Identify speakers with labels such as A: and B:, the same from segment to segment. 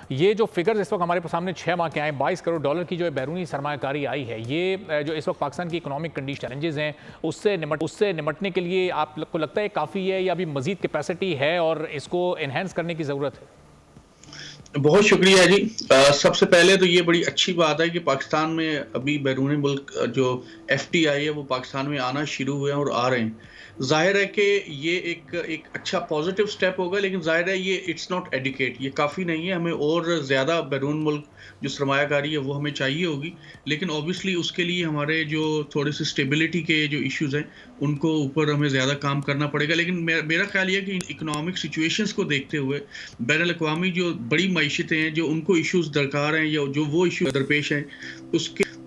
A: یہ جو فگرز اس وقت ہمارے سامنے 6 ماہ کے آئے، $22 کروڑ کی جو بیرونی سرمایہ کاری آئی ہے، یہ جو اس وقت پاکستان کی اکنامک کنڈیشن چیلنجز ہیں اس سے نمٹنے کے لیے آپ کو لگتا ہے کافی ہے یا ابھی مزید کیپیسٹی ہے اور اس کو انہینس کرنے کی ضرورت ہے؟
B: بہت شکریہ جی. سب سے پہلے تو یہ بڑی اچھی بات ہے کہ پاکستان میں ابھی بیرون ملک جو FDI ہے وہ پاکستان میں آنا شروع ہوئے ہیں اور آ رہے ہیں. ظاہر ہے کہ یہ ایک اچھا پازیٹیو سٹیپ ہوگا، لیکن ظاہر ہے یہ اٹس ناٹ ایڈیکیٹ، یہ کافی نہیں ہے. ہمیں اور زیادہ بیرون ملک جو سرمایہ کاری ہے وہ ہمیں چاہیے ہوگی، لیکن اوبیسلی اس کے لیے ہمارے جو تھوڑے سے اسٹیبلٹی کے جو ایشوز ہیں ان کو اوپر ہمیں زیادہ کام کرنا پڑے گا. لیکن میرا خیال یہ کہ اکنامک سچویشنز کو دیکھتے ہوئے بین الاقوامی جو بڑی معیشتیں ہیں جو ان کو ایشوز درکار ہیں یا جو وہ ایشو درپیش ہیں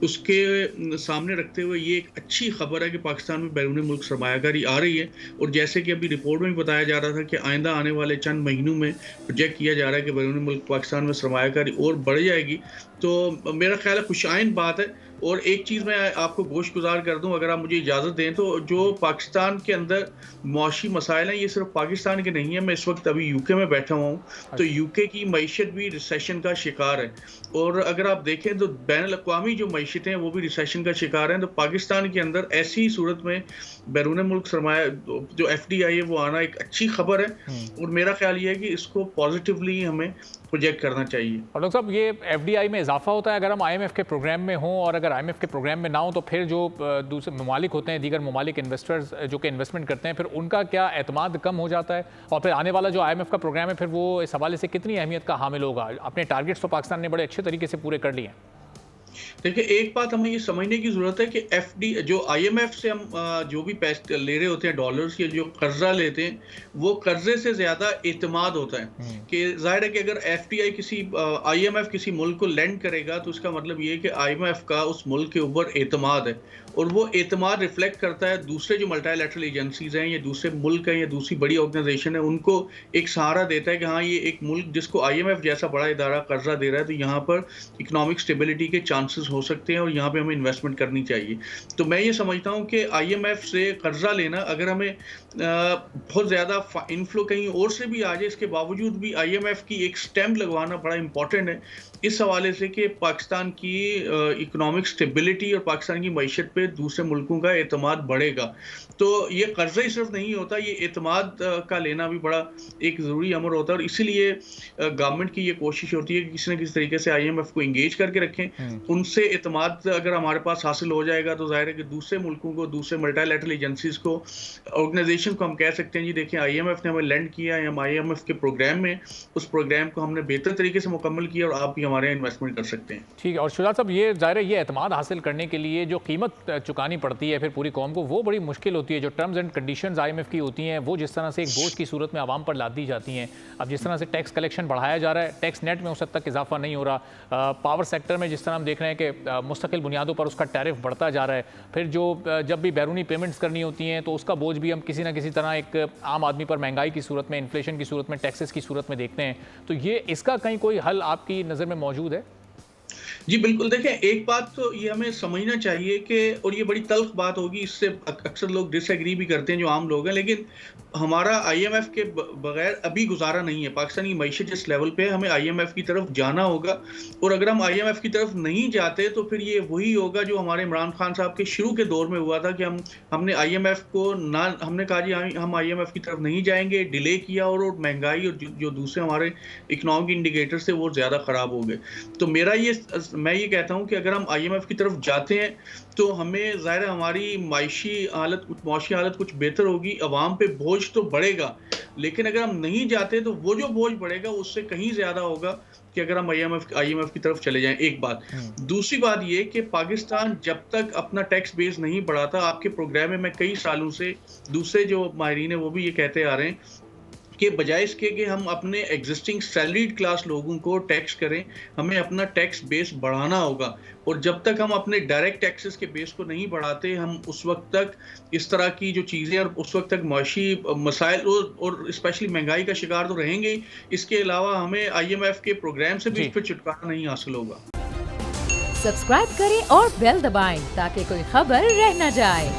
B: اس کے سامنے رکھتے ہوئے یہ ایک اچھی خبر ہے کہ پاکستان میں بیرون ملک سرمایہ کاری آ رہی ہے. اور جیسے کہ ابھی رپورٹ میں بتایا جا رہا تھا کہ آئندہ آنے والے چند مہینوں میں پروجیکٹ کیا جا رہا ہے کہ بیرون ملک پاکستان میں سرمایہ کاری اور بڑھ جائے گی. تو میرا خیال ہے خوشائن بات ہے. اور ایک چیز میں آپ کو گوش گزار کر دوں اگر آپ مجھے اجازت دیں تو جو پاکستان کے اندر معاشی مسائل ہیں یہ صرف پاکستان کے نہیں ہیں. میں اس وقت ابھی UK میں بیٹھا ہوا ہوں تو UK کی معیشت بھی ریسیشن کا شکار ہے. اور اگر آپ دیکھیں تو بین الاقوامی جو معیشتیں ہیں وہ بھی ریسیشن کا شکار ہیں. تو پاکستان کے اندر ایسی صورت میں بیرون ملک سرمایہ جو FDI ہے وہ آنا ایک اچھی خبر ہے. اور میرا خیال یہ ہے کہ اس کو پازیٹیولی ہمیں پروجیکٹ کرنا چاہیے.
A: اور ڈاکٹر صاحب یہ FDI میں اضافہ ہوتا ہے اگر ہم IMF کے پروگرام میں ہوں، اور اگر IMF کے پروگرام میں نہ ہوں تو پھر جو دوسرے ممالک ہوتے ہیں، دیگر ممالک انویسٹرز جو کہ انویسٹمنٹ کرتے ہیں، پھر ان کا کیا اعتماد کم ہو جاتا ہے؟ اور پھر آنے والا جو IMF کا پروگرام ہے پھر وہ اس حوالے سے کتنی اہمیت کا حامل ہوگا؟ اپنے ٹارگیٹس تو پاکستان نے بڑے اچھے طریقے سے پورے کر لیے ہیں.
B: دیکھیں ایک بات ہمیں یہ سمجھنے کی ضرورت ہے کہ جو IMF سے ہم جو بھی پیسے لے رہے ہوتے ہیں ڈالرز کے جو قرضہ لیتے ہیں وہ قرضے سے زیادہ اعتماد ہوتا ہے. کہ ظاہر ہے کہ اگر FDI کسی IMF کسی ملک کو لینڈ کرے گا تو اس کا مطلب یہ ہے کہ IMF کا اس ملک کے اوپر اعتماد ہے. اور وہ اعتماد ریفلیکٹ کرتا ہے دوسرے جو ملٹی لیٹرل ایجنسیز ہیں یا دوسرے ملک ہیں یا دوسری بڑی آرگنائزیشن ہے ان کو ایک سہارا دیتا ہے کہ ہاں یہ ایک ملک جس کو IMF جیسا بڑا ادارہ قرضہ دے رہا ہے تو یہاں پر اکنامک اسٹیبلٹی کے چانسز ہو سکتے ہیں اور یہاں پہ ہمیں انویسٹمنٹ کرنی چاہیے. تو میں یہ سمجھتا ہوں کہ IMF سے قرضہ لینا اگر ہمیں بہت زیادہ انفلو کہیں اور سے بھی آ جائے اس کے باوجود بھی IMF کی ایک سٹیمپ لگوانا بڑا امپورٹنٹ ہے اس حوالے سے کہ پاکستان کی اکنامک اسٹیبلٹی اور پاکستان کی معیشت پہ دوسرے ملکوں کا اعتماد بڑھے گا. تو یہ قرضہ ہی صرف نہیں ہوتا، یہ اعتماد کا لینا بھی بڑا ایک ضروری امر ہوتا ہے. اور اسی لیے گورنمنٹ کی یہ کوشش ہوتی ہے کہ کسی نہ کسی طریقے سے IMF کو انگیج کر کے رکھیں. ان سے اعتماد اگر ہمارے پاس حاصل ہو جائے گا تو ظاہر ہے کہ دوسرے ملکوں کو، دوسرے ملٹی لیٹرل ایجنسیز کو، آرگنائزیشن کو ہم کہہ سکتے ہیں جی دیکھیں IMF نے ہمیں لینڈ کیا ہے، ہم IMF کے پروگرام میں اس پروگرام کو ہم نے بہتر طریقے سے مکمل کیا اور آپ بھی ہمارے یہاں انویسٹمنٹ کر سکتے ہیں.
A: ٹھیک ہے. اور شجاعت صاحب یہ ظاہر ہے یہ اعتماد حاصل کرنے کے لیے جو قیمت چکانی پڑتی ہے پھر پوری قوم کو وہ بڑی مشکل ہوتی ہے. جو ٹرمز اینڈ کنڈیشنز IMF کی ہوتی ہیں وہ جس طرح سے ایک بوجھ کی صورت میں عوام پر لاد دی جاتی ہیں. اب جس طرح سے ٹیکس کلیکشن بڑھایا جا رہا ہے، ٹیکس نیٹ میں اس حد تک اضافہ نہیں ہو رہا. پاور سیکٹر میں جس طرح ہم دیکھ رہے ہیں کہ مستقل بنیادوں پر اس کا ٹیرف بڑھتا جا رہا ہے. پھر جب بھی بیرونی پیمنٹس کرنی ہوتی ہیں تو اس کا بوجھ بھی ہم کسی نہ کسی طرح ایک عام آدمی پر مہنگائی کی صورت میں، انفلیشن کی صورت میں، ٹیکسز کی صورت میں دیکھتے ہیں. تو یہ اس کا کہیں کوئی حل آپ کی نظر میں موجود ہے؟
B: جی بالکل. دیکھیں ایک بات تو یہ ہمیں سمجھنا چاہیے کہ، اور یہ بڑی تلخ بات ہوگی، اس سے اکثر لوگ ڈس ایگری بھی کرتے ہیں جو عام لوگ ہیں، لیکن ہمارا IMF کے بغیر ابھی گزارا نہیں ہے. پاکستانی معیشت جس لیول پہ ہمیں IMF کی طرف جانا ہوگا. اور اگر ہم IMF کی طرف نہیں جاتے تو پھر یہ وہی ہوگا جو ہمارے عمران خان صاحب کے شروع کے دور میں ہوا تھا کہ ہم نے IMF کو نہ، ہم نے کہا جی ہم IMF کی طرف نہیں جائیں گے، ڈیلے کیا اور مہنگائی اور جو دوسرے ہمارے اکنامک انڈیکیٹرز تھے وہ زیادہ خراب ہو گئے. تو میں یہ کہتا ہوں کہ اگر ہم IMF کی طرف جاتے ہیں تو ہمیں ظاہر ہے ہماری معاشی حالت کچھ بہتر ہوگی، عوام پہ بوجھ تو بڑھے گا. لیکن اگر ہم نہیں جاتے تو وہ جو بوجھ بڑھے گا اس سے کہیں زیادہ ہوگا کہ اگر ہم IMF کی طرف چلے جائیں. ایک بات. دوسری بات یہ کہ پاکستان جب تک اپنا ٹیکس بیس نہیں بڑھاتا، آپ کے پروگرام میں کئی سالوں سے دوسرے جو ماہرین ہیں وہ بھی یہ کہتے آ رہے ہیں کہ بجائے اس کے کہ ہم اپنے ایگزسٹنگ سیلریڈ کلاس لوگوں کو ٹیکس کریں، ہمیں اپنا ٹیکس بیس بڑھانا ہوگا. اور جب تک ہم اپنے ڈائریکٹ ٹیکسز کے بیس کو نہیں بڑھاتے ہم اس وقت تک اس طرح کی جو چیزیں اور اس وقت تک معاشی مسائل اور اسپیشلی مہنگائی کا شکار تو رہیں گے. اس کے علاوہ ہمیں IMF کے پروگرام سے بھی اس پہ چھٹکارا نہیں حاصل ہوگا.
C: سبسکرائب کریں اور بیل دبائیں تاکہ کوئی خبر رہ نہ جائے.